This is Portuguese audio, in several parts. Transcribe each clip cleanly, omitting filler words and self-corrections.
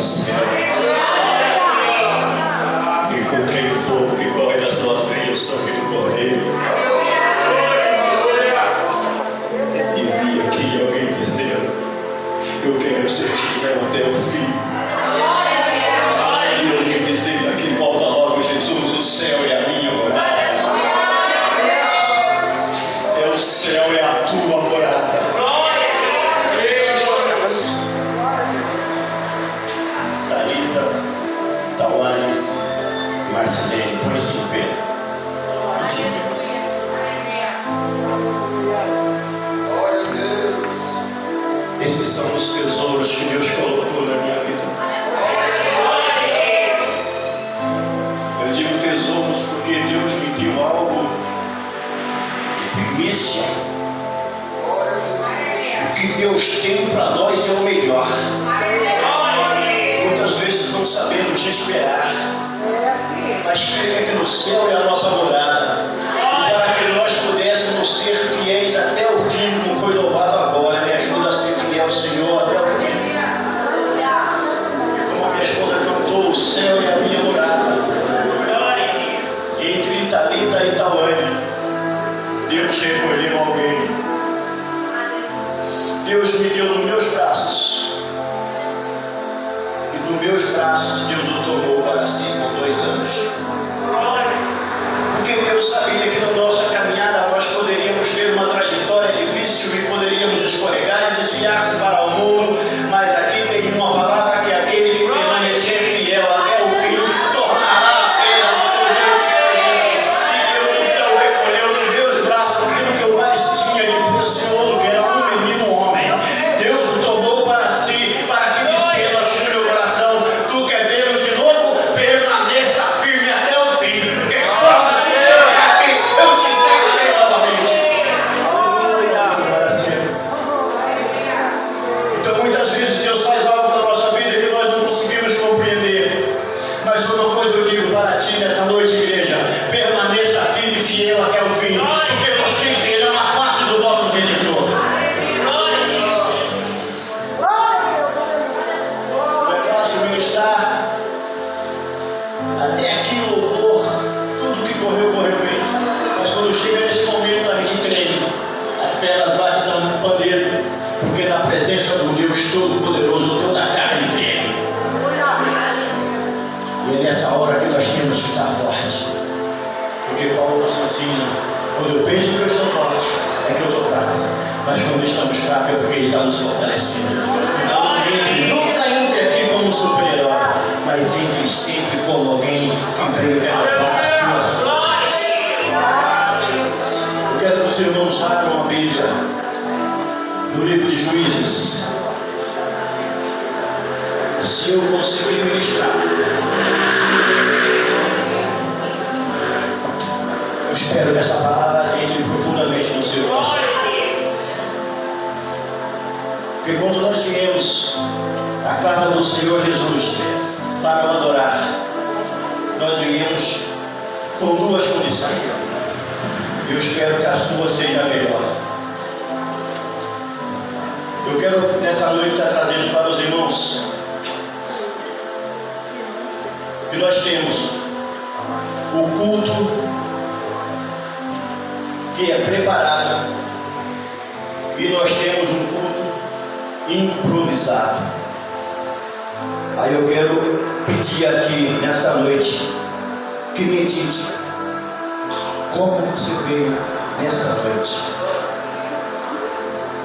céu. Encontrei o povo que corre das suas veias, o sangue do cordeiro. E vi aqui alguém dizendo: eu quero ser fiel até o fim. E alguém dizendo aqui: volta logo, Jesus, o céu é a minha morada. É o céu, é a tua morada. Talita, Tawane, Marcelene, põe-se em pé. Esses são os tesouros que Deus colocou na minha vida. Eu digo tesouros porque Deus me deu algo de primícia. O que Deus tem para nós é o melhor. Muitas vezes não sabemos esperar, mas creia que no céu é a nossa morada. E para que nós pudéssemos ser fiéis até o fim, como foi louvado agora, me ajuda a ser fiel ao Senhor até o fim. E como a minha esposa cantou, o céu é a minha morada. Entre Talita e Tawane, Deus recolheu alguém. Deus me deu nos meus braços. E nos meus braços Deus o tomou para si por 2 anos. Porque Deus sabia que na nossa caminhada nós poderíamos ter uma trajetória difícil e poderíamos escorregar e desviar-se para o mundo. Mas aqui tem uma palavra que aquele que permanecer fiel até o fim tornará a pena os seus erros. E Deus então recolheu nos meus braços aquilo que eu mais tinha de precioso, que era um menino homem. Deus o tomou para si, para que dissesse assim no meu coração: tu quer vê-lo de novo? Permaneça firme até o fim, porque quando tu chegar aqui, eu te entregarei novamente. Para sempre. Então muitas vezes Deus faz algo na nossa vida que nós não conseguimos compreender. Mas uma coisa eu digo para ti nesta noite, igreja: permaneça firme e fiel até o fim, porque vocês terão a face do vosso Redentor. Não é fácil ministrar até aqui o louvor, tudo que correu bem. Mas quando chega nesse momento a gente treme, as pernas batem no pandeiro, porque na presença do Deus Todo-Poderoso toda a carne treme. E é nessa hora que nós temos que estar fortes. Porque Paulo nos ensina: quando eu penso que eu estou forte, é que eu estou fraco. Mas quando estamos fracos é porque Ele está nos fortalecendo. Então nunca entre aqui como um super-herói, mas entre sempre como alguém que veio renovar as suas forças. Eu quero que os irmãos abram a Bíblia no livro de Juízes. Se eu conseguir ministrar, eu espero que essa palavra entre profundamente no seu coração. Porque quando nós viemos à casa do Senhor Jesus para o adorar, nós viemos com 2 condições. Eu espero que a sua seja melhor. Eu quero nessa noite estar trazendo para os irmãos que nós temos o culto que é preparado e nós temos um culto improvisado. Aí eu quero pedir a ti nesta noite que medite como você veio nesta noite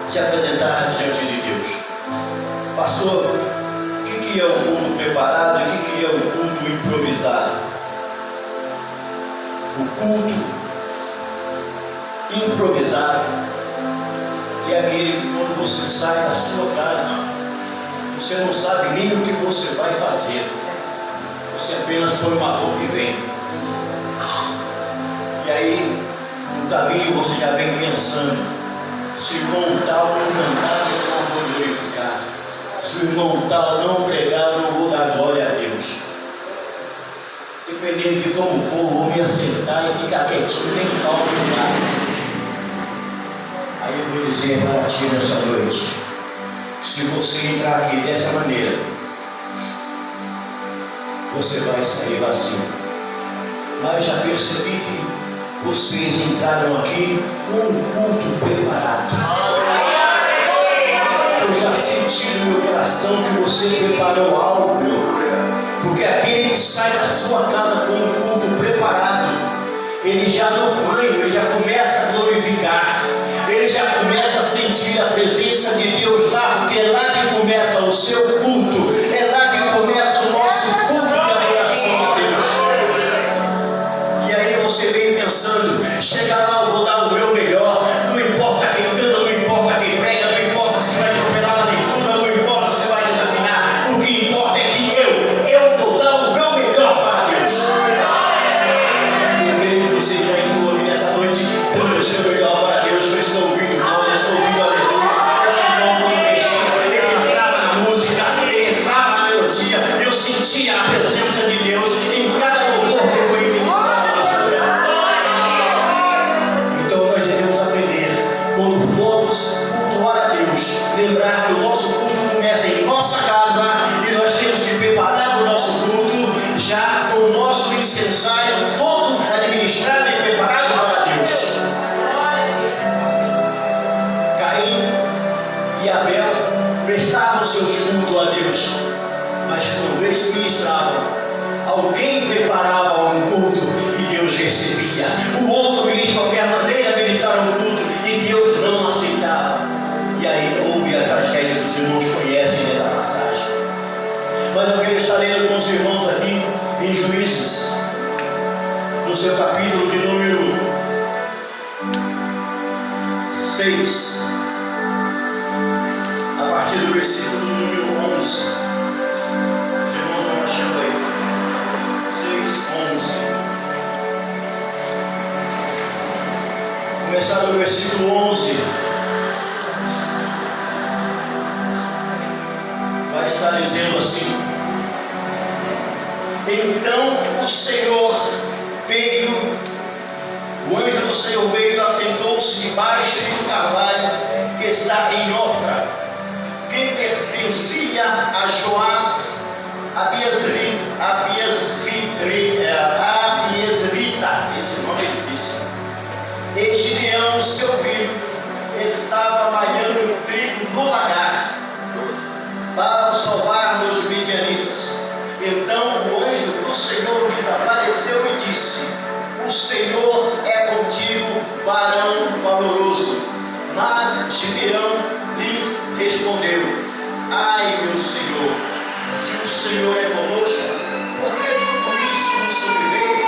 se apresentar diante de Deus. Pastor, o que é o culto preparado e o que é o culto improvisado? O culto improvisado é aquele que quando você sai da sua casa, você não sabe nem o que você vai fazer. Você apenas põe uma roupa e vem. E aí, no caminho você já vem pensando: se o irmão tal não cantar, eu não vou glorificar. Se o irmão tal não pregar, eu não vou dar glória a Deus. Dependendo de como for, vou me assentar e ficar quietinho, nem de mal nem nada. Aí eu vou dizer para ti nessa noite: se você entrar aqui dessa maneira, você vai sair vazio. Mas já percebi que vocês entraram aqui com um culto preparado. Eu já senti no meu coração que você preparou algo. Porque aquele que sai da sua casa com um culto preparado, ele já no banho, ele já começa a glorificar, ele já começa a sentir a presença de Deus lá, porque é lá que começa o seu culto, é lá que começa o nosso culto de adoração a Deus. E aí você vem pensando, chega lá, eu vou dar o meu melhor, não importa quem canta, não importa quem prega, não importa se vai atropelar na leitura, não importa se vai desafinar, o que importa é que eu vou dar o meu melhor para Deus. Eu creio que você já entrou aqui nessa noite dando o seu melhor para Deus. Eu estou ouvindo glória, estou ouvindo aleluia. Esse irmão, quando mexia, ele entrava na música, ele entrava na melodia, eu sentia a presença de Deus em cada louvor que foi ministrado no seu tempo. Então nós devemos aprender, quando formos cultuar a Deus, lembrar que o nosso culto começa em nossa casa e nós temos que preparar o nosso culto já com o nosso incensário todo administrado e preparado para Deus. Caim e Abel prestavam seus cultos a Deus, mas quando eles ministravam, alguém preparava um culto e Deus recebia. O outro ia de qualquer maneira ministrar um culto e Deus não aceitava. E aí houve a tragédia que os irmãos conhecem nessa passagem. Mas eu queria estar lendo com os irmãos aqui em Juízes, no seu capítulo de número 6, a partir do versículo número 11. Os irmãos vão achando aí. 6, 11. Começar do versículo 11. Vai estar dizendo assim: então o Senhor veio, o anjo do Senhor veio e assentou-se debaixo de um carvalho que está em Ofra, que pertencia a Joás, Abiezrita, esse nome é difícil. E Gideão, seu filho, estava malhando trigo no lagar para salvar os midianitas. Então o anjo do Senhor lhes apareceu e disse: o Senhor é contigo, varão valoroso. Mas Gideão lhes respondeu: ai, meu Senhor, se o Senhor é conosco, por que tudo isso nos sobreveio?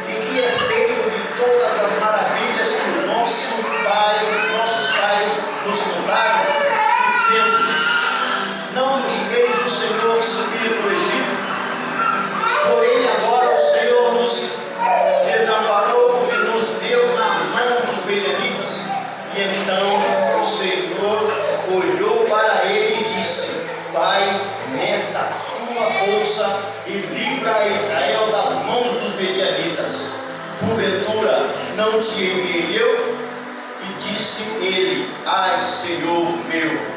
E que é feito de todas as maravilhas que o nossos pais nos contaram, dizendo: não nos fez o Senhor subir do Egito? Porém agora o Senhor nos desamparou, porque nos deu na mão dos midianitas. E então o Senhor olhou para ele e disse: vai nessa tua força e livra Israel das mãos dos midianitas. Porventura não te enviei eu? E disse ele: ai, Senhor meu,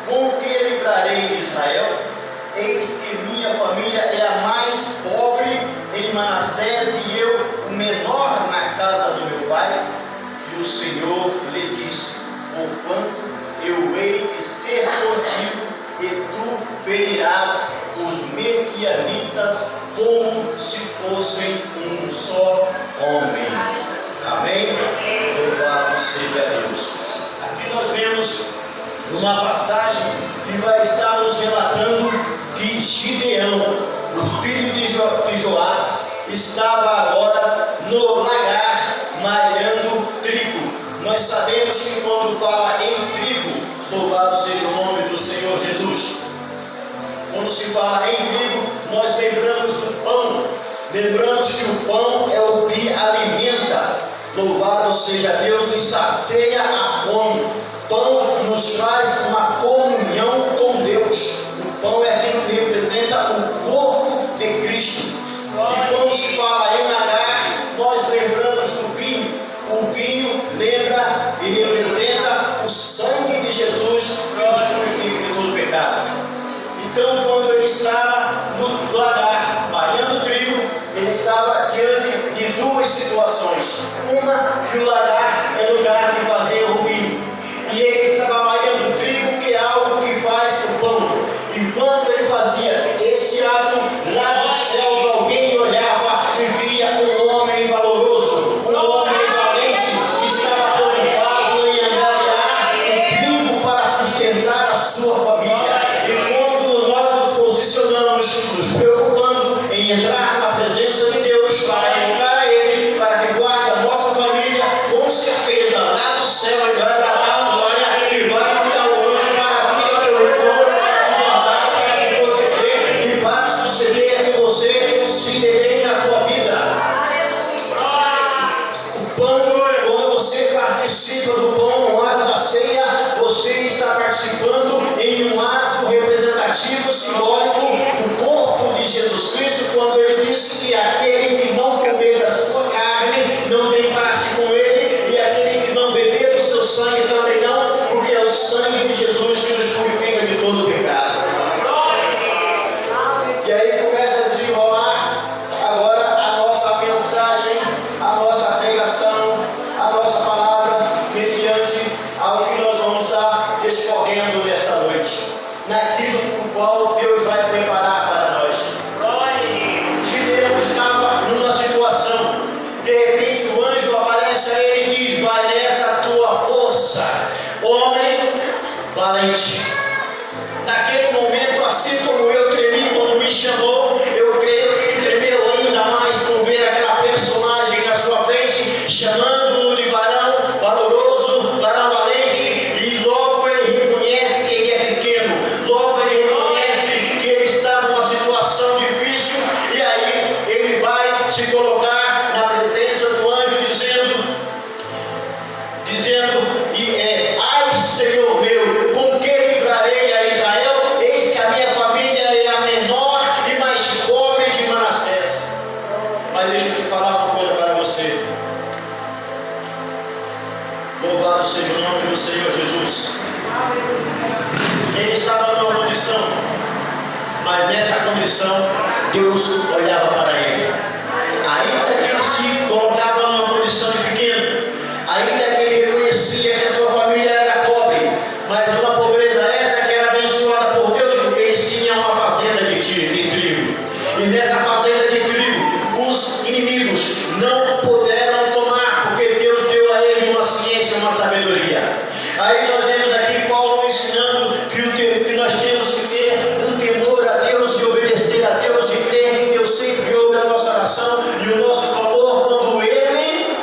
com que livrarei Israel? Eis que minha família é a mais pobre em Manassés e eu o menor na casa do meu pai. E o Senhor lhe disse: porquanto eu hei de ser contigo, e tu ferirás os medianitas como se fossem um só homem. Amém? Louvado seja Deus. Aqui nós vemos uma passagem que vai estar nos relatando que Gideão, o filho de Joás, estava agora no lagar malhando trigo. Nós sabemos que quando fala em trigo, louvado seja o nome do Senhor Jesus, quando se fala em trigo, nós lembramos do pão, lembramos que o pão é o que alimenta. Louvado seja Deus, nos sacia a fome. Pão nos traz uma comunhão com Deus. O pão é aquilo que representa o corpo de Cristo. E quando se fala em lagar, nós lembramos do vinho. O vinho lembra e representa o sangue de Jesus que nos purifica de todo pecado. Então razões. Uma, que o lagar é lugar de fazer ruim. E ele estava malhando trigo, que é algo que faz o pão. Enquanto ele fazia este ato, lá dos céus alguém olhava e via um homem valoroso, um homem valente, que estava preocupado em angariar o trigo para sustentar a sua família. E quando nós nos posicionamos, nos preocupando em entrar na presença de Deus para invocar a Ele, para que guarde a nossa família, com certeza lá no céu Ele vai dar glória e vai enviar o anjo para vir ao teu encontro, para te guardar, para te proteger e para suceder que você se dê bem na tua vida. O pão, quando você participa do pão no ato da ceia, você está participando em um ato representativo, simbólico do corpo de Jesus Cristo, quando ele disse que aquele que não comer da sua carne não tem parte com ele, e aquele que não beber do seu sangue também não, porque é o sangue de Jesus que nos purifica de todo pecado. E aí começa a desenrolar agora a nossa mensagem, a nossa pregação, a nossa palavra, mediante ao que nós vamos estar discorrendo nesta noite, naquilo por qual Deus vai preparar para nós. Gideão estava numa situação, de repente o anjo aparece a ele e diz: vai nessa tua força, homem valente. Naquele momento, assim como eu tremi quando me chamou, eu creio que ele tremeu ainda mais por ver aquela personagem na sua frente, chamando-o de varão valoroso, varão valente, e logo ele reconhece que ele é pequeno, logo ele reconhece que ele está numa situação difícil, e aí ele vai se colocar na presença do anjo, ai Senhor meu, com que livrarei a Israel? Eis que a minha família é a menor e mais pobre de Manassés. Mas deixa eu te falar uma coisa para você. Louvado seja o nome do Senhor Jesus. Ele estava numa condição, mas nessa condição Deus olhava para ele. Ainda que ele se colocava numa condição de pequeno, ainda que ele reconhecia que a sua família era pobre, mas uma pobreza essa que era abençoada por Deus, porque eles tinham uma fazenda de trigo. E nessa fazenda de trigo, os inimigos não puderam tomar, porque Deus deu a ele uma ciência, uma sabedoria. Aí nós vemos aqui Paulo ensinando que nós temos que ter um temor a Deus e obedecer a Deus e crer que Deus sempre ouve a nossa oração e o nosso clamor quando Ele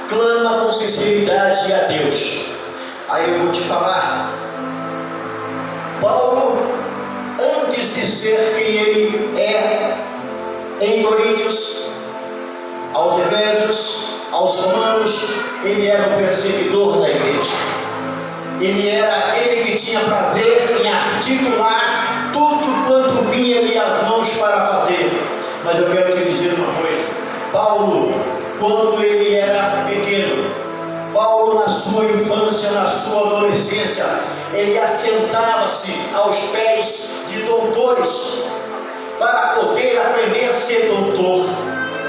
clama com sinceridade a Deus. Aí eu vou te falar, Paulo, antes de ser quem ele é em Coríntios, aos Efésios, aos Romanos, ele era um perseguidor da igreja. Ele era aquele que tinha prazer em articular tudo quanto vinha-lhe às mãos para fazer. Mas eu quero te dizer uma coisa, Paulo, quando ele era pequeno, Paulo na sua infância, na sua adolescência, ele assentava-se aos pés de doutores para poder aprender a ser doutor.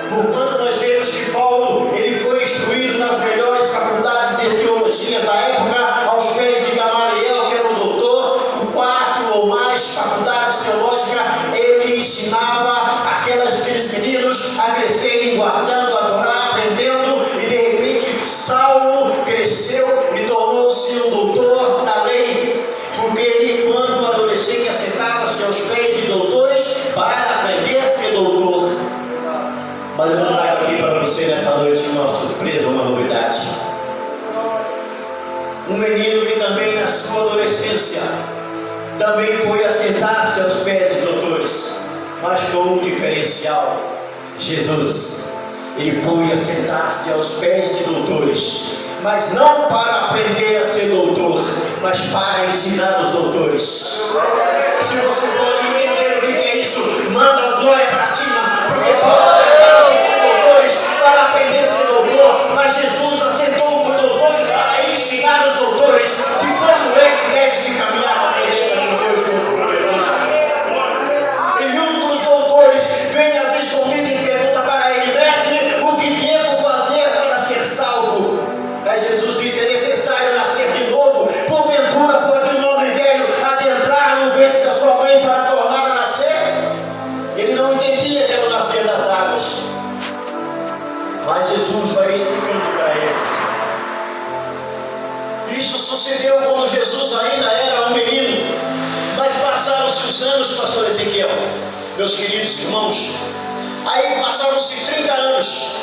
Porquanto nós vemos que Paulo, ele foi instruído nas melhores faculdades de teologia da época, aos pés de Gamaliel, que era o doutor, 4 ou mais faculdades teológicas. Ele ensinava aqueles meninos a crescerem guardando a Torá, aprendendo, e de repente Saulo cresceu e tornou-se um doutor da lei, porque ele, quando adolescente, assentava-se aos pés de doutores para aprender a ser doutor. Mas eu trago aqui para você nessa noite uma surpresa, uma novidade. Um menino que também na sua adolescência também foi assentar-se aos pés de doutores, mas com um diferencial: Jesus. Ele foi assentar-se aos pés de doutores, mas não para aprender a ser doutor, mas para ensinar os doutores. Se você pode entender o que é isso, manda a glória para cima, porque Paulo assentou-se com doutores para aprender a ser doutor, mas Jesus assentou com doutores para ensinar os doutores de como é que deve se caminhar na presença de Deus Todo-Poderoso. E um dos doutores vem às escondidas e pergunta para ele: mestre, o que devo fazer para anos, pastor Ezequiel, meus queridos irmãos. Aí passaram-se 30 anos.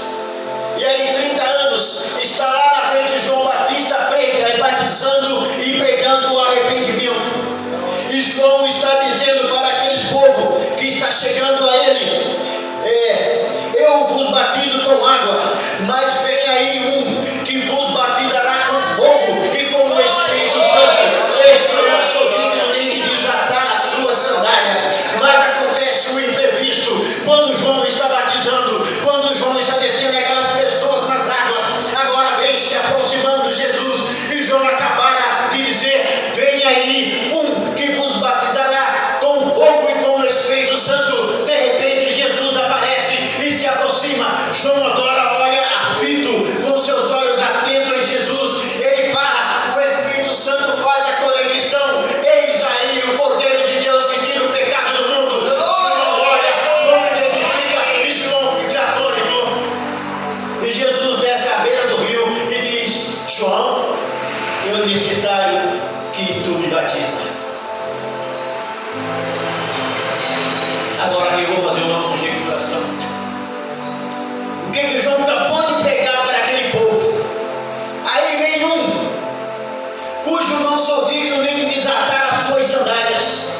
E aí 30 anos está lá na frente de João Batista batizando e pregando o arrependimento. E João está dizendo para aqueles povo que está chegando a ele: eu vos batizo com água, mas vem aí um que vos batizará com fogo e com o Espírito Santo. Esse eu não sou digno nem de desatar as suas sandálias. Mas acontece o imprevisto. Quando João está batizando, quando João está descendo aquelas pessoas nas águas, agora vem se aproximando Jesus, e João acabara de dizer: vem aí um que vos batizará com fogo e com o Espírito Santo. De repente Jesus aparece e se aproxima. João agora olha aflito, com seus olhos atentos em Jesus. Ele para, o Espírito Santo faz a conexão. Eis aí o Cordeiro de Deus que tira o pecado do mundo. João olha, João identifica e João fica atônito. E Jesus desce à beira do rio e diz: João, é necessário que tu me batiza. Agora que eu vou fazer uma conjecturação. O que João acabou de pregar para aquele povo? Aí vem um cujo não sou digno nem de desatar as suas sandálias.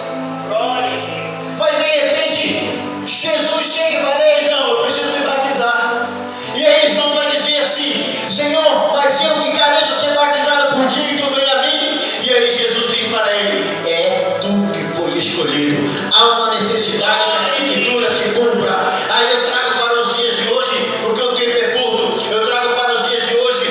Mas de repente Jesus chega e fala: ei João, eu preciso me batizar. E aí João vai dizer assim: Senhor, mas eu que careço ser batizado por ti, tu vem a mim. E aí Jesus diz para ele: é tu que foi escolhido. Há uma necessidade que a Escritura se cumpra. Aí eu trago para os dias de hoje, porque o tempo é curto, eu trago para os dias de hoje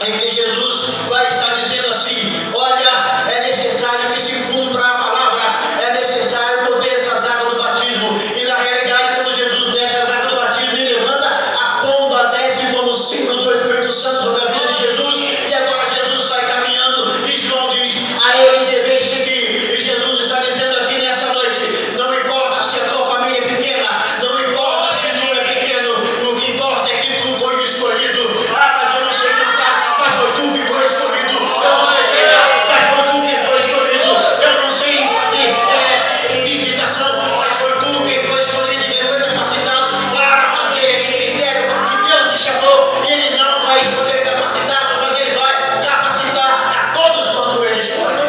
em que Jesus vai estar dizendo assim: olha, é necessário que se cumpra a palavra, é necessário que eu desça as águas do batismo. E na realidade, quando Jesus desce as águas do batismo e levanta, a pomba desce como símbolo do Espírito Santo sobre a vida de Jesus. E agora Jesus sai caminhando e João diz: a ele deveis seguir. E Jesus está dizendo aqui nessa noite: não importa se a tua família é pequena, não importa se tu é pequeno, o que importa é que tu foi escolhido. Ah, mas eu não sei cantar, mas foi tu que foi escolhido. Eu não sei pregar, mas foi tu que foi escolhido. Eu não sei fazer visitação, mas foi tu que foi escolhido e foi capacitado para fazer esse ministério que Deus te chamou. E Ele não vai escolher capacitado, mas Ele vai capacitar a todos quanto Ele escolhe.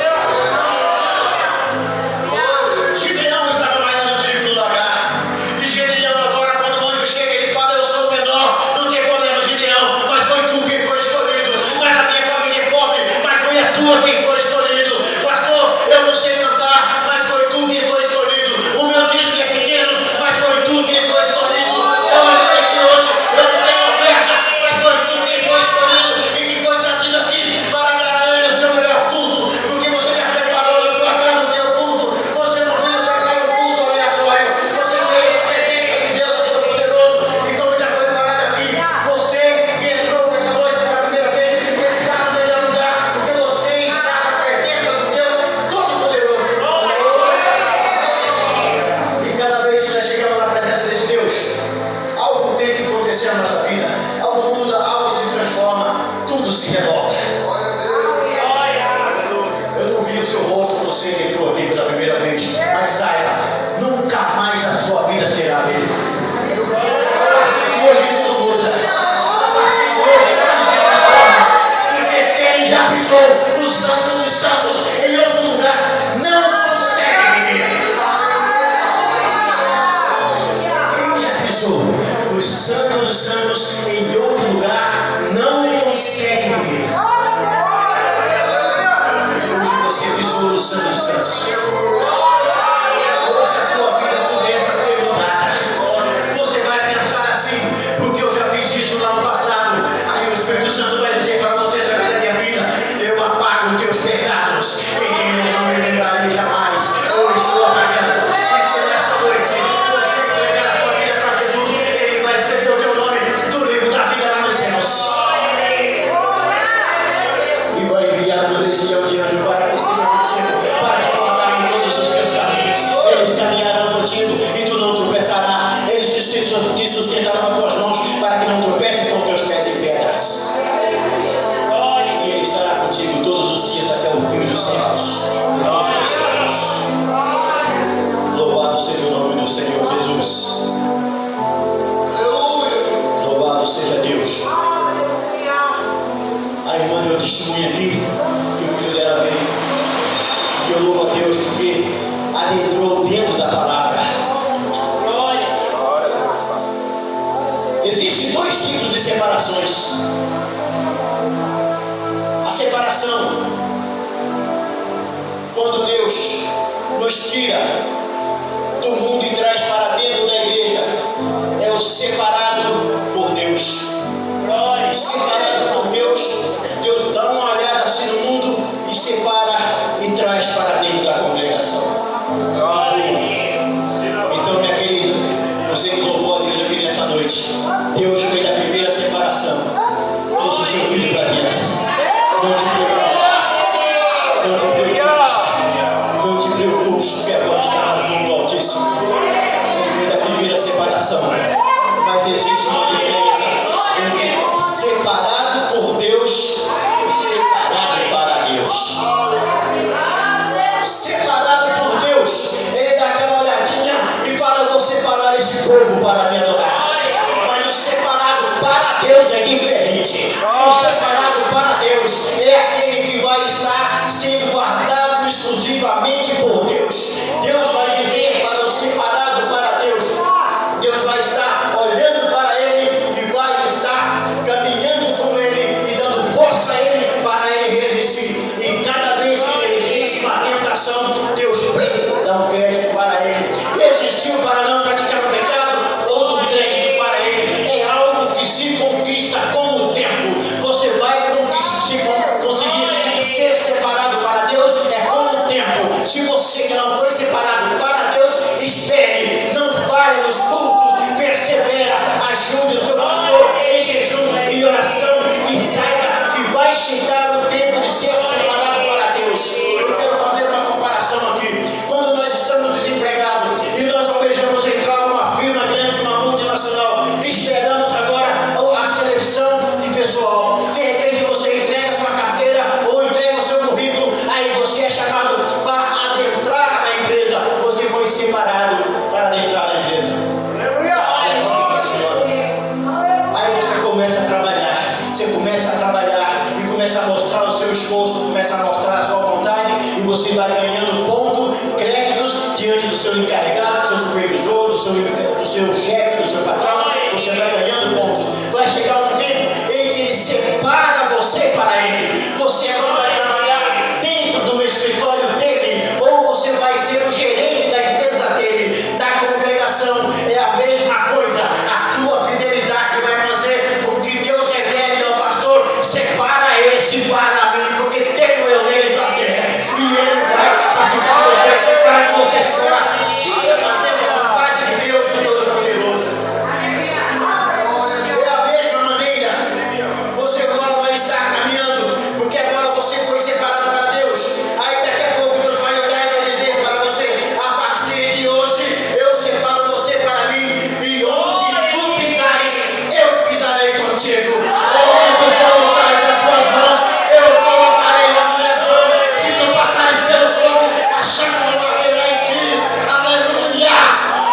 Gideão estava malhando trigo no lagar. E Gideão agora, quando o anjo chega, ele fala: eu sou o menor, não tem problema, Gideão, mas foi tu quem foi escolhido. Mas a minha família é pobre, mas foi a tua quem foi escolhido. Pastor, eu não sei cantar, mas foi tu quem foi escolhido. O meu dízimo é pequeno, mas foi tu quem foi escolhido. Eu não tenho aqui hoje, eu não tenho oferta, mas foi tu quem foi escolhido e que foi trazido aqui para dar a Ele o seu melhor culto. Porque você já preparou na tua casa o teu culto. Você não veio pregar um culto aleatório. Você veio na presença de Deus Todo-Poderoso. E como já foi falado aqui, você que entrou nessa noite pela primeira vez, está no melhor lugar, porque você está na presença do Deus Todo-Poderoso. E cada vez que nós chegamos na presença desse Deus, algo tem que acontecer na nossa vida. Algo muda, algo se transforma, tudo se renova. Eu não vi o seu rosto quando você entrou aqui pela primeira vez, mas saiba, nunca mais a sua vida será a mesma. A partir de hoje tudo muda. A partir de hoje tudo se transforma. Porque quem já pisou no Santo dos Santos em outro lugar não consegue viver. Quem já pisou o Santo dos Santos em outro lugar não consegue viver. E hoje você pisou no Santo dos Santos. nos tira do mundo e traz para dentro da igreja é o separado por Deus. O separado por Deus, Deus dá uma olhada assim no mundo e separa e traz para dentro da congregação. Então, minha querida, você que louvou a Deus aqui nessa noite, Deus fez a primeira separação, trouxe o seu filho para dentro. Não te preocupes, não te preocupes, não te preocupes, porque agora está nas mãos do Altíssimo. Ele fez a primeira separação, mas existe uma diferença entre separado por Deus e separado para Deus. Separado por Deus, ele dá aquela olhadinha e fala: vou separar esse povo para me adorar. Mas o separado para Deus é diferente. O separado para Deus é aquele que vai estar sendo guardado exclusivamente por Deus. Deus vai dizer para o separado para Deus, Deus vai estar olhando para ele e vai estar caminhando com ele e dando força a ele para ele resistir. E cada vez que ele resiste uma tentação, Deus dá um crédito para ele. Resistiu para não praticar o pecado, outro crédito para ele. É algo que se conquista com o tempo. Você vai conseguir ser separado para Deus é com o tempo. Se você que não foi separado para Deus, espere, não fale nos cultos, persevera, ajude o seu pastor em jejum e oração e saiba que vai chegar o tempo de ser separado para Deus. Eu quero fazer uma comparação aqui. Quando nós estamos desempregados e nós almejamos entrar numa firma grande, uma multinacional, esperamos agora a seleção de pessoal. De repente você entrega sua carteira ou entrega o seu currículo, aí você é chamado para adentrar na empresa. Você foi separado para adentrar na empresa. É assim que funciona. Aí você começa a trabalhar. Você começa a trabalhar e começa a mostrar o seu esforço, começa a mostrar a sua vontade e você vai ganhando pontos, créditos diante do seu encarregado, do seu supervisor, do seu chefe, do seu patrão. Você vai ganhando pontos. Vai chegar um tempo em que ele separa você para ele. Você agora vai trabalhar dentro do escritório dele, ou você vai ser o gerente da empresa dele, da congregação. É a mesma coisa. A tua fidelidade vai fazer com que Deus revele: meu pastor, separa esse para mim, porque tenho eu nele prazer. E ele vai capacitar você para que você siga fazendo a vontade de Deus, o Todo-Poderoso. É a mesma maneira. Você agora vai estar caminhando, porque agora você foi separado para Deus. Aí daqui a pouco Deus vai olhar e vai dizer para você: a partir de hoje eu separo você para mim, e onde tu pisares, eu pisarei contigo. Onde tu colocares as tuas mãos, eu colocarei as minhas mãos. Se tu passares pelo fogo, a chama não arderá em ti. Aleluia!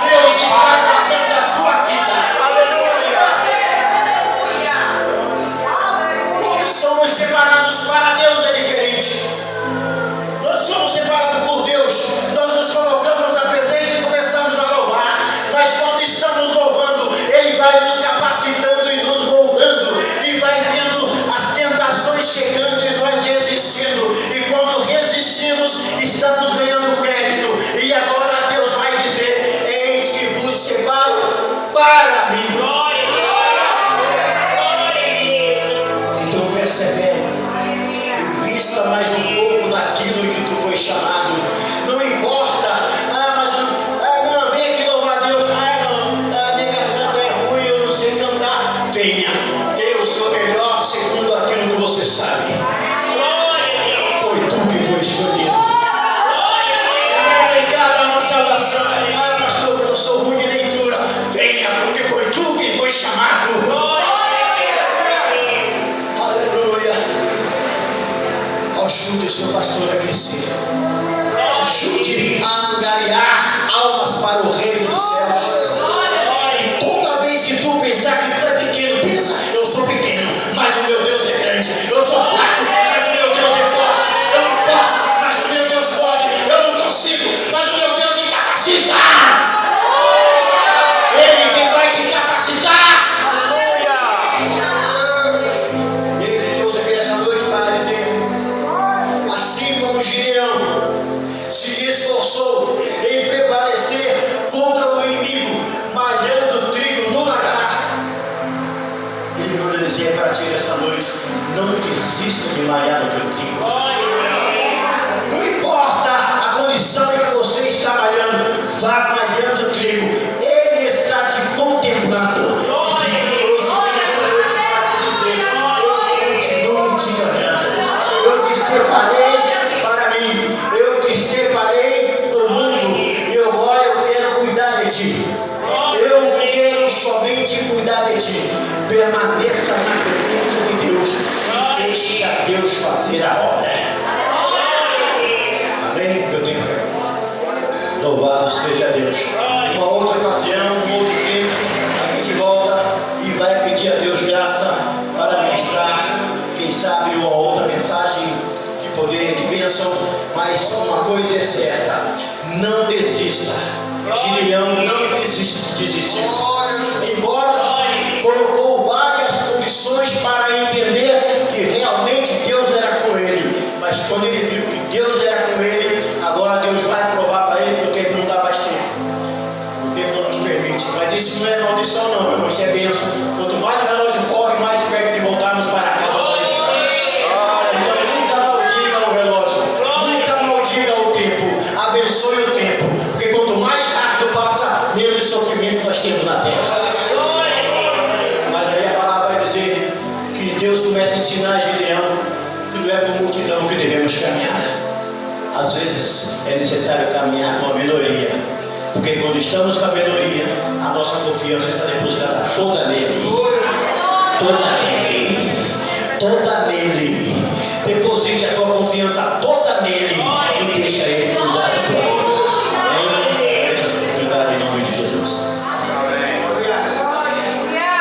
Deus está guardando a tua vida. Quando somos separados para Deus é diferente. Nós somos separados por Deus, nós nos colocamos na presença e começamos a louvar. Mas quando estamos louvando, Ele vai nos capacitando e nos moldando, e vai vendo as tentações chegando e nós resistindo. E quando resistimos, estamos ganhando crédito. E agora Deus vai dizer: eis que vos separo para mim. Então persevere, invista mais um pouco naquilo que tu foi chamado. Não importa, não, vem aqui louvar a Deus. Não, minha garganta é ruim, eu não sei cantar. Venha, eu sou melhor segundo aquilo que você sabe. Foi tu que foi escolhido. Vem cá, dá uma salvação. Pastor, eu sou ruim de leitura. Venha, porque foi tu que foi chamado. Aleluia. Ajude o seu pastor a crescer. Ajude a angariar almas para o reino dos céus. E toda vez que tu pensar que tu é pequeno, pensa: eu sou pequeno, mas o meu Deus é grande. Eu sou fraco, mas o meu Deus é forte. Eu não posso, mas o meu Deus pode. Eu não consigo, mas o meu Deus me capacita. Ele que vai te capacitar. Ele me trouxe aqui nessa noite para dizer: assim como Gideão se esforçou de malhar no teu trigo. Não importa a condição em que você está malhando, vá malhando o trigo. Ele está te contemplando. E te trouxe nesta noite para dizer: eu continuo te olhando. Eu te separei para mim. Eu te separei do mundo. E agora eu quero cuidar de ti. Eu quero somente cuidar de ti. Permaneça na presença de Deus e deixa Deus fazer a obra. Amém, meu Deus? Louvado seja Deus. Uma outra ocasião, um outro tempo, a gente volta e vai pedir a Deus graça para ministrar, quem sabe, uma outra mensagem de poder, de bênção. Mas uma coisa é certa: não desista. Gideão não desistiu. Embora colocou várias condições para entender que realmente Deus era com ele, mas quando ele viu que Deus era com ele, agora Deus vai provar para ele, porque o tempo não dá mais tempo. O tempo não nos permite. Mas isso não é maldição não, meu irmão, isso é bênção. Quanto mais o relógio corre, mais perto de voltarmos para casa. Então nunca maldiga o relógio, nunca maldiga o tempo, abençoe o tempo, porque quanto mais rápido passa, menos sofrimento nós temos na terra. Mas aí a palavra vai dizer que Deus começa a ensinar a Gideão que não é com multidão que devemos caminhar. Às vezes é necessário caminhar com a minoria, porque quando estamos com a minoria, a nossa confiança está depositada toda nele. Toda nele. Toda nele. Deposite a tua confiança toda nele e deixa ele cuidar da tua vida. Amém? Deixa a sua cuidar em nome de Jesus.